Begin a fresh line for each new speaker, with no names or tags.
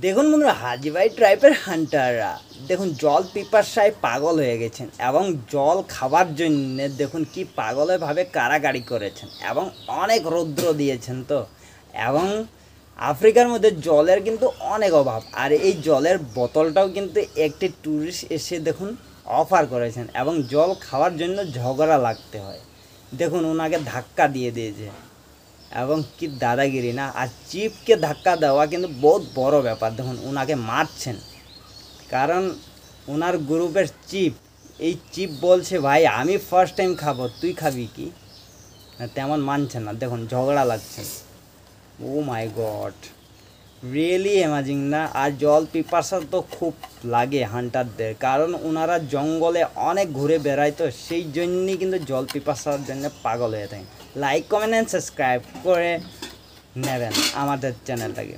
দেখুন বন্ধুরা, হাজি ভাই ট্রাইবের হান্টাররা দেখুন জল পিপাসায় পাগল হয়ে গেছেন এবং জল খাবার জন্য দেখুন কি পাগলভাবে কাড়াকাড়ি করেছেন এবং অনেক রৌদ্র দিয়েছেন তো। এবং আফ্রিকার মধ্যে জলের কিন্তু অনেক অভাব, আর এই জলের বোতলটাও কিন্তু একটি ট্যুরিস্ট এসে দেখুন অফার করেছেন এবং জল খাওয়ার জন্য ঝগড়া লাগতে হয়। দেখুন ওনাকে ধাক্কা দিয়ে দিয়েছে এবং কি দাদাগিরি না। আর চিপকে ধাক্কা দেওয়া কিন্তু বহুত বড় ব্যাপার। দেখুন ওনাকে মারছেন কারণ ওনার গ্রুপের চিপ, এই চিপ বলছে ভাই আমি ফার্স্ট টাইম খাবো, তুই খাবি কি? তেমন মানছেন না, দেখুন ঝগড়া লাগছেন। ও মাই গড, রিয়েলি অ্যামাজিং না। আর জল পিপাসা তো খুব লাগে হান্টারদের, কারণ ওনারা জঙ্গলে অনেক ঘুরে বেড়ায়, তো সেই জন্যই কিন্তু জল পিপাসার জন্য পাগল হয়ে থাকে। লাইক কমেন্ট অ্যান্ড সাবস্ক্রাইব করে নেবেন আমাদের চ্যানেলটাকে।